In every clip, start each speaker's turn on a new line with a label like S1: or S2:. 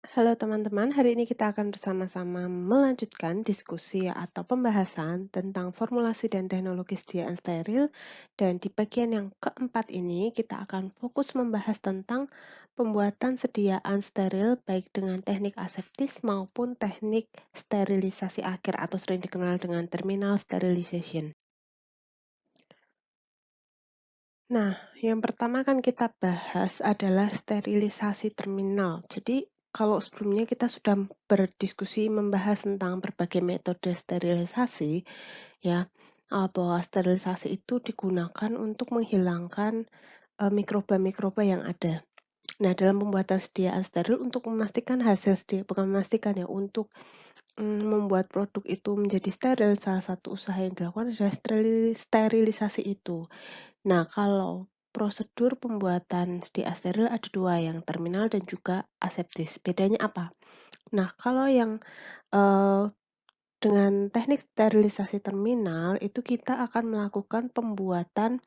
S1: Halo teman-teman, hari ini kita akan bersama-sama melanjutkan diskusi atau pembahasan tentang formulasi dan teknologi sediaan steril. Dan di bagian yang keempat ini kita akan fokus membahas tentang pembuatan sediaan steril baik dengan teknik aseptis maupun teknik sterilisasi akhir atau sering dikenal dengan terminal sterilization. Nah, yang pertama kan kita bahas adalah sterilisasi terminal. Jadi, kalau sebelumnya kita sudah berdiskusi membahas tentang berbagai metode sterilisasi, ya, bahwa sterilisasi itu digunakan untuk menghilangkan mikroba-mikroba yang ada. Nah, dalam pembuatan sediaan steril untuk memastikan hasil bukan memastikan ya, untuk membuat produk itu menjadi steril, salah satu usaha yang dilakukan adalah sterilisasi itu. Nah, kalau prosedur pembuatan sediaan steril ada dua, yang terminal dan juga aseptis. Bedanya apa? Nah, kalau yang eh, dengan teknik sterilisasi terminal itu kita akan melakukan pembuatan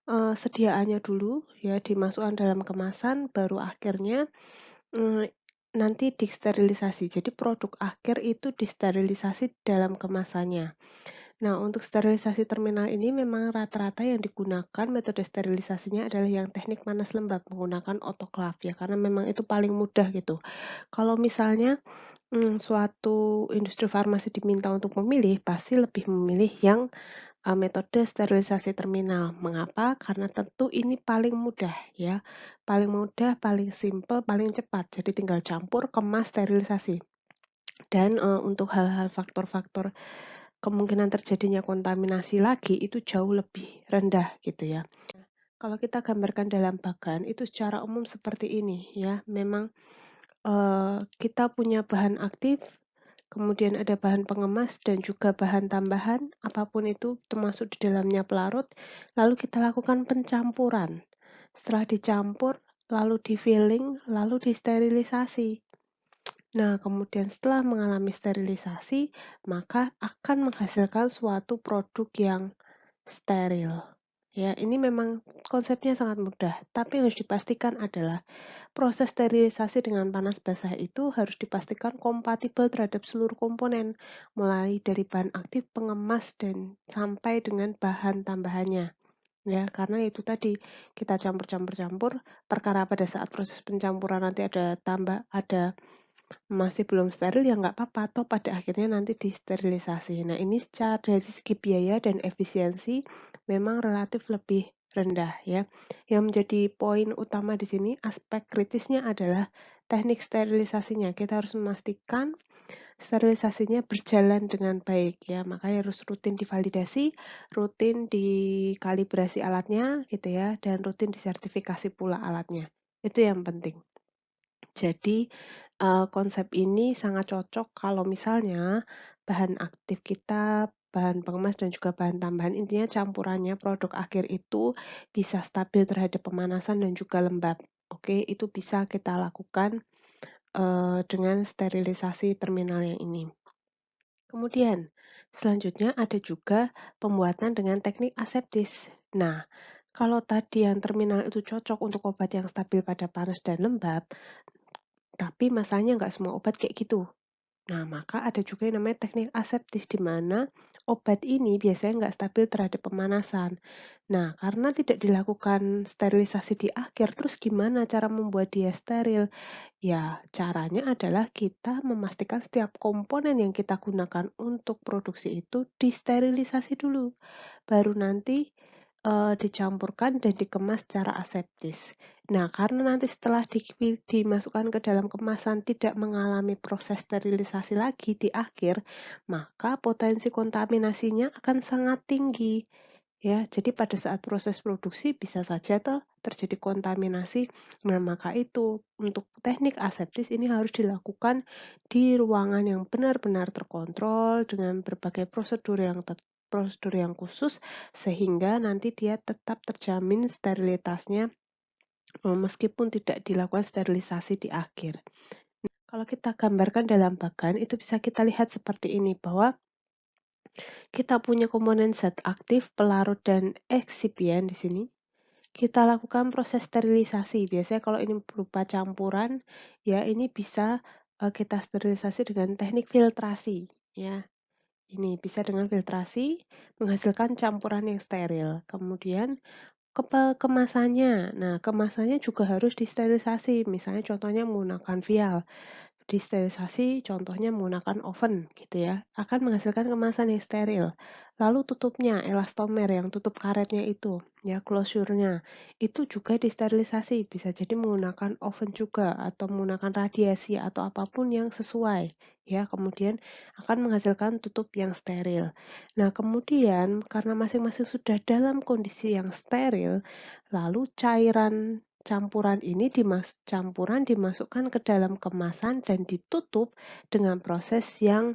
S1: sediaannya dulu, ya, dimasukkan dalam kemasan, baru akhirnya mm, nanti disterilisasi. Jadi produk akhir itu disterilisasi dalam kemasannya. Nah, untuk sterilisasi terminal ini memang rata-rata yang digunakan metode sterilisasinya adalah yang teknik panas lembab menggunakan autoclave ya, karena memang itu paling mudah gitu. Kalau misalnya suatu industri farmasi diminta untuk memilih, pasti lebih memilih yang metode sterilisasi terminal. Mengapa? Karena tentu ini paling mudah ya, paling mudah, paling simple, paling cepat. Jadi tinggal campur, kemas, sterilisasi. Dan untuk hal-hal faktor-faktor kemungkinan terjadinya kontaminasi lagi itu jauh lebih rendah gitu ya. Kalau kita gambarkan dalam bagan itu secara umum seperti ini ya. Memang kita punya bahan aktif, kemudian ada bahan pengemas dan juga bahan tambahan, apapun itu termasuk di dalamnya pelarut, lalu kita lakukan pencampuran. Setelah dicampur, lalu di-filling, lalu disterilisasi. Nah, kemudian setelah mengalami sterilisasi, maka akan menghasilkan suatu produk yang steril. Ya, ini memang konsepnya sangat mudah, tapi yang harus dipastikan adalah proses sterilisasi dengan panas basah itu harus dipastikan kompatibel terhadap seluruh komponen, mulai dari bahan aktif, pengemas, dan sampai dengan bahan tambahannya. Ya, karena itu tadi kita campur-campur-campur, perkara pada saat proses pencampuran nanti ada masih belum steril ya nggak apa-apa, toh pada akhirnya nanti disterilisasi. Nah, ini secara dari segi biaya dan efisiensi memang relatif lebih rendah ya. Yang menjadi poin utama di sini, aspek kritisnya adalah teknik sterilisasinya. Kita harus memastikan sterilisasinya berjalan dengan baik ya, makanya harus rutin divalidasi, rutin dikalibrasi alatnya gitu ya, dan rutin disertifikasi pula alatnya. Itu yang penting. Jadi, konsep ini sangat cocok kalau misalnya bahan aktif kita, bahan pengemas dan juga bahan tambahan, intinya campurannya produk akhir itu bisa stabil terhadap pemanasan dan juga lembab. Oke, itu bisa kita lakukan, dengan sterilisasi terminal yang ini. Kemudian, selanjutnya ada juga pembuatan dengan teknik aseptis. Nah, kalau tadi yang terminal itu cocok untuk obat yang stabil pada panas dan lembab, tapi masalahnya nggak semua obat kayak gitu. Nah, maka ada juga yang namanya teknik aseptis, di mana obat ini biasanya nggak stabil terhadap pemanasan. Nah, karena tidak dilakukan sterilisasi di akhir, terus gimana cara membuat dia steril? Ya, caranya adalah kita memastikan setiap komponen yang kita gunakan untuk produksi itu disterilisasi dulu. Baru nanti dicampurkan dan dikemas secara aseptis. Nah, karena nanti setelah dimasukkan ke dalam kemasan tidak mengalami proses sterilisasi lagi di akhir, maka potensi kontaminasinya akan sangat tinggi. Ya, jadi pada saat proses produksi bisa saja toh terjadi kontaminasi. Nah, maka itu untuk teknik aseptis ini harus dilakukan di ruangan yang benar-benar terkontrol dengan berbagai prosedur yang khusus sehingga nanti dia tetap terjamin sterilitasnya meskipun tidak dilakukan sterilisasi di akhir. Kalau kita gambarkan dalam bagan itu bisa kita lihat seperti ini, bahwa kita punya komponen zat aktif, pelarut, dan eksipien di sini. Kita lakukan proses sterilisasi. Biasanya kalau ini berupa campuran, ya ini bisa kita sterilisasi dengan teknik filtrasi, ya. Ini bisa dengan filtrasi menghasilkan campuran yang steril. Kemudian kemasannya. Nah, kemasannya juga harus disterilisasi. Misalnya contohnya menggunakan vial. Disterilisasi contohnya menggunakan oven gitu ya, akan menghasilkan kemasan yang steril. Lalu tutupnya, elastomer yang tutup karetnya itu, ya closure-nya, itu juga disterilisasi, bisa jadi menggunakan oven juga atau menggunakan radiasi atau apapun yang sesuai, ya. Kemudian akan menghasilkan tutup yang steril. Nah, kemudian karena masing-masing sudah dalam kondisi yang steril, lalu campuran dimasukkan ke dalam kemasan dan ditutup dengan proses yang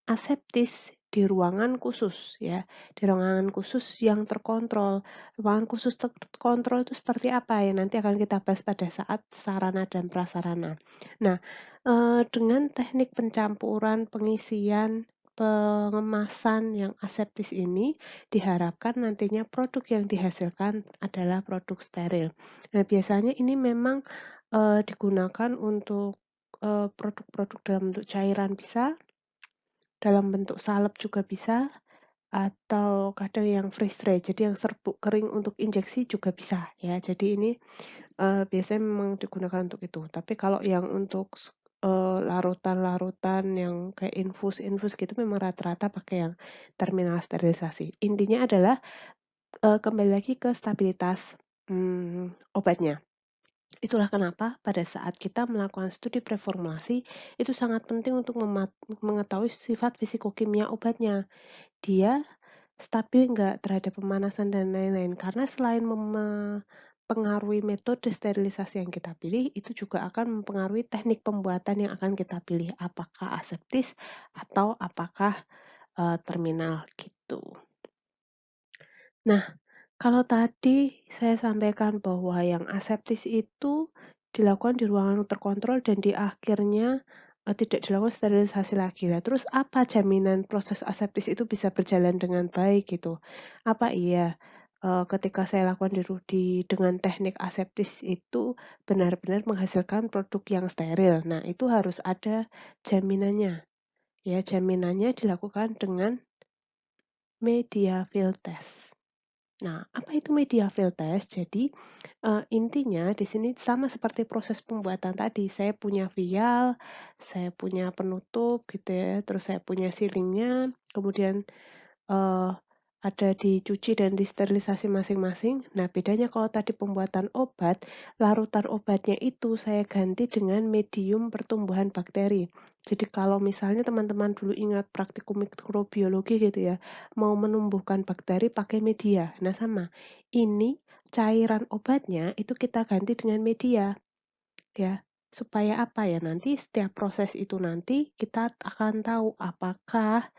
S1: aseptis di ruangan khusus ya, di ruangan khusus yang terkontrol. Ruangan khusus terkontrol itu seperti apa ya? Nanti akan kita bahas pada saat sarana dan prasarana. Nah, dengan teknik pencampuran, pengisian, pengemasan yang aseptis ini diharapkan nantinya produk yang dihasilkan adalah produk steril. Nah, biasanya ini memang, digunakan untuk, produk-produk dalam bentuk cairan bisa, dalam bentuk salep juga bisa, atau kadang yang freeze dry, jadi yang serbuk kering untuk injeksi juga bisa ya. Jadi ini, biasanya memang digunakan untuk itu. Tapi kalau yang untuk larutan-larutan yang kayak infus-infus gitu memang rata-rata pakai yang terminal sterilisasi. Intinya adalah, kembali lagi ke stabilitas, obatnya. Itulah kenapa pada saat kita melakukan studi preformulasi, itu sangat penting untuk mengetahui sifat fisikokimia obatnya. Dia stabil nggak terhadap pemanasan dan lain-lain. Karena selain mempengaruhi metode sterilisasi yang kita pilih, itu juga akan mempengaruhi teknik pembuatan yang akan kita pilih. Apakah aseptis atau apakah terminal gitu. Nah, kalau tadi saya sampaikan bahwa yang aseptis itu dilakukan di ruangan terkontrol dan di akhirnya, tidak dilakukan sterilisasi lagi. Lah terus apa jaminan proses aseptis itu bisa berjalan dengan baik gitu? Apa iya, ketika saya lakukan dengan teknik aseptis itu benar-benar menghasilkan produk yang steril? Nah, itu harus ada jaminannya, ya. Jaminannya dilakukan dengan media field test. Nah, apa itu media field test? Jadi, intinya di sini sama seperti proses pembuatan tadi, saya punya vial, saya punya penutup gitu ya, terus saya punya sealingnya, kemudian Eee, ada dicuci dan disterilisasi masing-masing. Nah, bedanya kalau tadi pembuatan obat, larutan obatnya itu saya ganti dengan medium pertumbuhan bakteri. Jadi kalau misalnya teman-teman dulu ingat praktikum mikrobiologi gitu ya, mau menumbuhkan bakteri pakai media. Nah, sama. Ini cairan obatnya itu kita ganti dengan media, ya. Supaya apa ya, nanti setiap proses itu nanti kita akan tahu apakah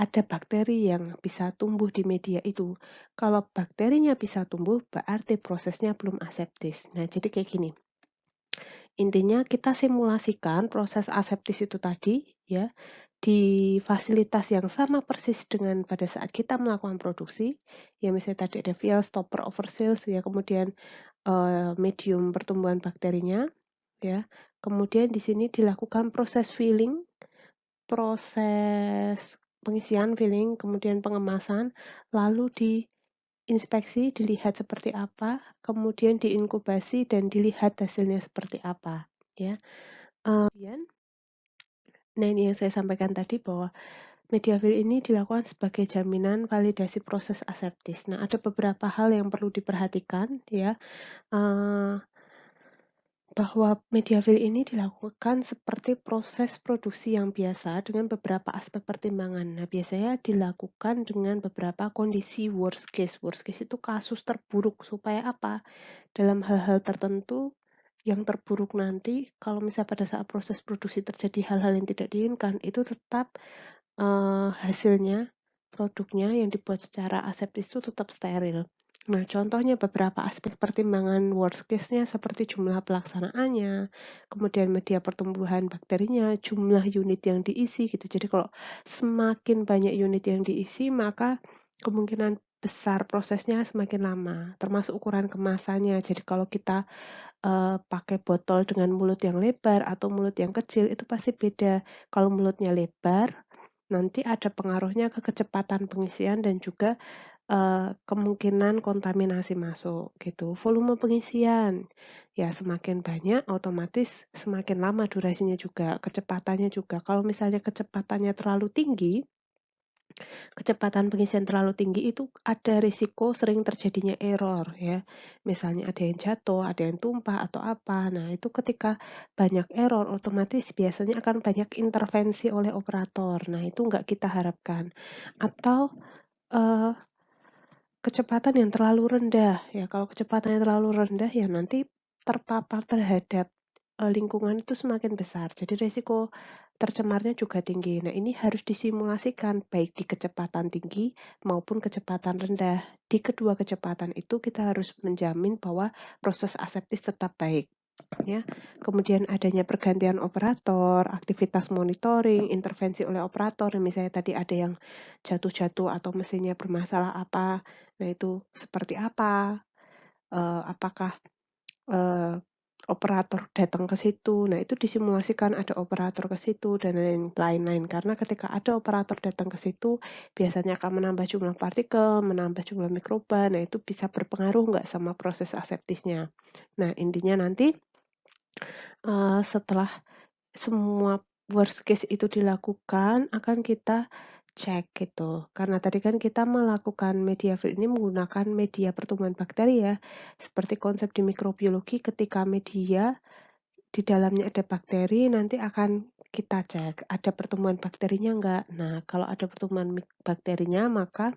S1: ada bakteri yang bisa tumbuh di media itu. Kalau bakterinya bisa tumbuh, berarti prosesnya belum aseptis. Nah, jadi kayak gini. Intinya kita simulasikan proses aseptis itu tadi, ya, di fasilitas yang sama persis dengan pada saat kita melakukan produksi. Ya, misalnya tadi ada vial, stopper, overseals, ya, kemudian medium pertumbuhan bakterinya, ya. Kemudian di sini dilakukan proses filling, proses pengisian filling, kemudian pengemasan, lalu diinspeksi, dilihat seperti apa, kemudian diinkubasi dan dilihat hasilnya seperti apa, ya. Kemudian, nah ini yang saya sampaikan tadi bahwa media fill ini dilakukan sebagai jaminan validasi proses aseptis. Nah, ada beberapa hal yang perlu diperhatikan, ya. Uh, bahwa media fill ini dilakukan seperti proses produksi yang biasa dengan beberapa aspek pertimbangan. Nah, biasanya dilakukan dengan beberapa kondisi worst case. Worst case itu kasus terburuk supaya apa? Dalam hal-hal tertentu yang terburuk nanti, kalau misalnya pada saat proses produksi terjadi hal-hal yang tidak diinginkan, itu tetap hasilnya, produknya yang dibuat secara aseptis itu tetap steril. Nah, contohnya beberapa aspek pertimbangan worst case-nya seperti jumlah pelaksanaannya, kemudian media pertumbuhan bakterinya, jumlah unit yang diisi gitu. Jadi kalau semakin banyak unit yang diisi, maka kemungkinan besar prosesnya semakin lama, termasuk ukuran kemasannya. Jadi kalau kita pakai botol dengan mulut yang lebar atau mulut yang kecil itu pasti beda. Kalau mulutnya lebar, nanti ada pengaruhnya ke kecepatan pengisian dan juga kemungkinan kontaminasi masuk gitu. Volume pengisian, ya semakin banyak otomatis semakin lama durasinya juga, kecepatannya juga. Kalau misalnya kecepatannya terlalu tinggi, kecepatan pengisian terlalu tinggi itu ada risiko sering terjadinya error ya. Misalnya ada yang jatuh, ada yang tumpah atau apa. Nah, itu ketika banyak error otomatis biasanya akan banyak intervensi oleh operator. Nah, itu nggak kita harapkan. Atau eh, kecepatan yang terlalu rendah ya. Kalau kecepatan yang terlalu rendah ya nanti terpapar terhadap lingkungan itu semakin besar. Jadi risiko tercemarnya juga tinggi. Nah, ini harus disimulasikan baik di kecepatan tinggi maupun kecepatan rendah. Di kedua kecepatan itu kita harus menjamin bahwa proses aseptis tetap baik. Ya. Kemudian adanya pergantian operator, aktivitas monitoring, intervensi oleh operator, misalnya tadi ada yang jatuh-jatuh atau mesinnya bermasalah apa, nah itu seperti apa, apakah operator datang ke situ, nah itu disimulasikan ada operator ke situ dan lain-lain, karena ketika ada operator datang ke situ, biasanya akan menambah jumlah partikel, menambah jumlah mikroba, nah itu bisa berpengaruh nggak sama proses aseptisnya. Nah, intinya nanti setelah semua worst case itu dilakukan, akan kita cek gitu. Karena tadi kan kita melakukan media feed ini menggunakan media pertumbuhan bakteri ya. Seperti konsep di mikrobiologi, ketika media di dalamnya ada bakteri, nanti akan kita cek ada pertumbuhan bakterinya enggak. Nah, kalau ada pertumbuhan bakterinya, maka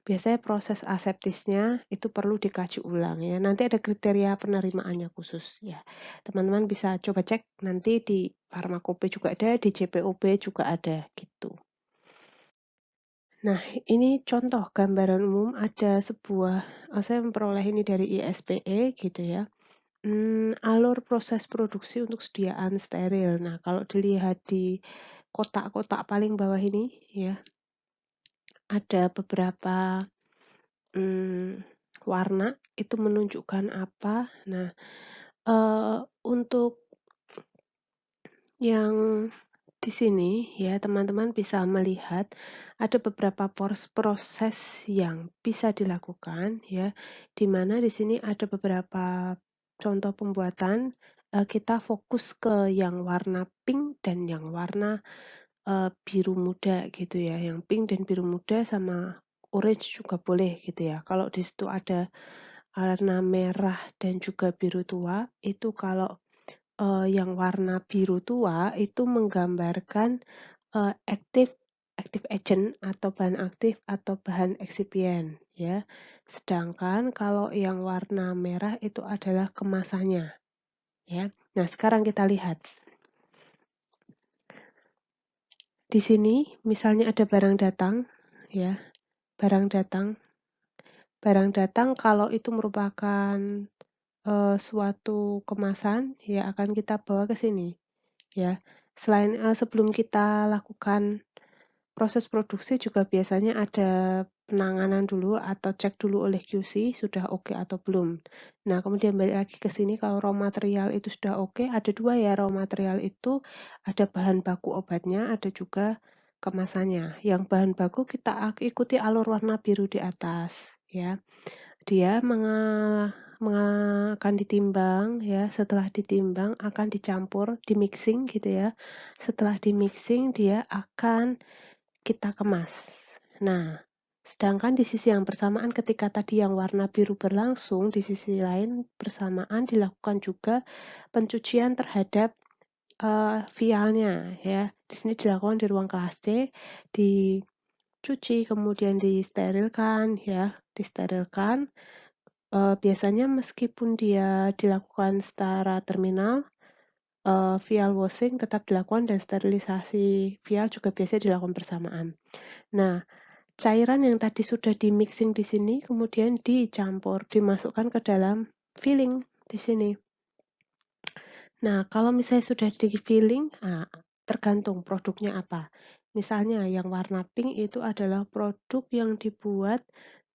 S1: biasanya proses aseptisnya itu perlu dikaji ulang ya. Nanti ada kriteria penerimaannya khusus ya. Teman-teman bisa coba cek nanti di Farmakope juga ada, di JPOB juga ada gitu. Nah, ini contoh gambaran umum ada sebuah, saya memperoleh ini dari ISPE gitu ya. Alur proses produksi untuk sediaan steril. Nah, kalau dilihat di kotak-kotak paling bawah ini ya, ada beberapa warna itu menunjukkan apa. Nah, untuk yang di sini ya teman-teman bisa melihat ada beberapa proses yang bisa dilakukan ya, di mana di sini ada beberapa contoh pembuatan, kita fokus ke yang warna pink dan yang warna biru muda gitu ya, yang pink dan biru muda sama orange juga boleh gitu ya. Kalau di situ ada warna merah dan juga biru tua, itu kalau yang warna biru tua itu menggambarkan active active agent atau bahan aktif atau bahan eksipien ya. Sedangkan kalau yang warna merah itu adalah kemasannya ya. Nah, sekarang kita lihat. Di sini misalnya ada barang datang ya. Barang datang. Barang datang kalau itu merupakan suatu kemasan ya akan kita bawa ke sini ya. Selain sebelum kita lakukan proses produksi juga biasanya ada penanganan dulu atau cek dulu oleh QC sudah oke atau belum. Nah, kemudian balik lagi ke sini kalau raw material itu sudah oke, ada dua ya raw material itu, ada bahan baku obatnya, ada juga kemasannya. Yang bahan baku kita ikuti alur warna biru di atas ya. Dia akan ditimbang ya, setelah ditimbang akan dicampur, di-mixing gitu ya. Setelah di-mixing dia akan kita kemas. Nah, sedangkan di sisi yang bersamaan ketika tadi yang warna biru berlangsung, di sisi lain bersamaan dilakukan juga pencucian terhadap vialnya ya. Di sini dilakukan di ruang kelas C, dicuci kemudian disterilkan ya, disterilkan. Biasanya meskipun dia dilakukan secara terminal, vial washing tetap dilakukan dan sterilisasi vial juga biasanya dilakukan bersamaan. Nah, cairan yang tadi sudah di-mixing di sini kemudian dicampur, dimasukkan ke dalam filling di sini. Nah, kalau misalnya sudah di-filling, tergantung produknya apa. Misalnya yang warna pink itu adalah produk yang dibuat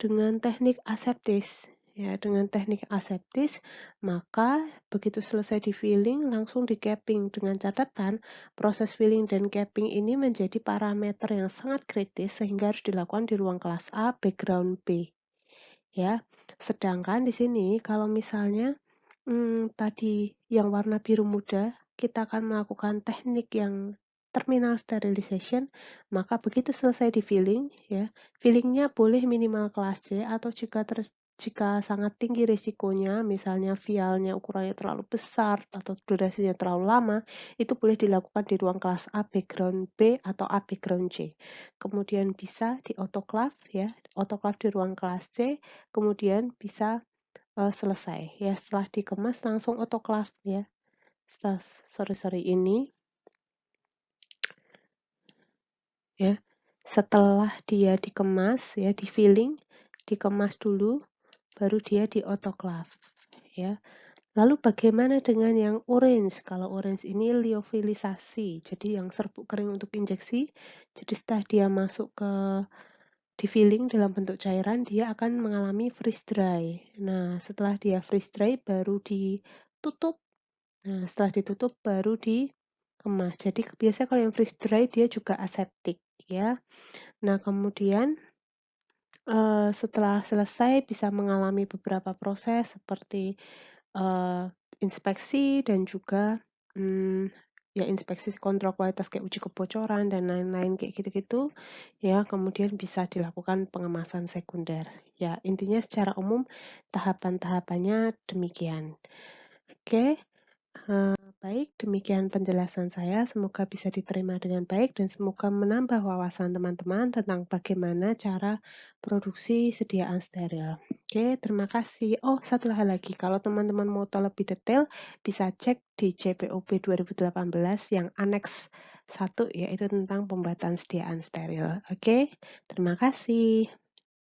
S1: dengan teknik aseptis. Ya, dengan teknik aseptis, maka begitu selesai di filling langsung di capping dengan catatan proses filling dan capping ini menjadi parameter yang sangat kritis sehingga harus dilakukan di ruang kelas A, background B. Ya, sedangkan di sini kalau misalnya tadi yang warna biru muda, kita akan melakukan teknik yang terminal sterilization, maka begitu selesai di filling, ya, fillingnya boleh minimal kelas C atau jika sangat tinggi risikonya, misalnya vialnya ukurannya terlalu besar atau durasinya terlalu lama, itu boleh dilakukan di ruang kelas A background B atau A background C. Kemudian bisa di autoclave ya, autoclave di ruang kelas C, kemudian bisa selesai ya, setelah dikemas langsung autoclave ya. Sorry ini ya. Setelah dia dikemas ya, di filling, dikemas dulu baru dia di autoclave ya. Lalu bagaimana dengan yang orange? Kalau orange ini lyofilisasi, jadi yang serbuk kering untuk injeksi. Jadi setelah dia masuk ke di filling dalam bentuk cairan, dia akan mengalami freeze dry. Nah, setelah dia freeze dry baru ditutup. Nah, setelah ditutup baru dikemas. Jadi biasanya kalau yang freeze dry dia juga aseptik ya. Nah, kemudian setelah selesai bisa mengalami beberapa proses seperti inspeksi dan juga ya inspeksi kontrol kualitas kayak uji kebocoran dan lain-lain kayak gitu-gitu ya, kemudian bisa dilakukan pengemasan sekunder. Ya, intinya secara umum tahapan-tahapannya demikian. Oke. Baik, demikian penjelasan saya. Semoga bisa diterima dengan baik dan semoga menambah wawasan teman-teman tentang bagaimana cara produksi sediaan steril. Oke, terima kasih. Oh, satu hal lagi. Kalau teman-teman mau tahu lebih detail, bisa cek di CPOB 2018 yang aneks 1, yaitu tentang pembuatan sediaan steril. Oke, terima kasih.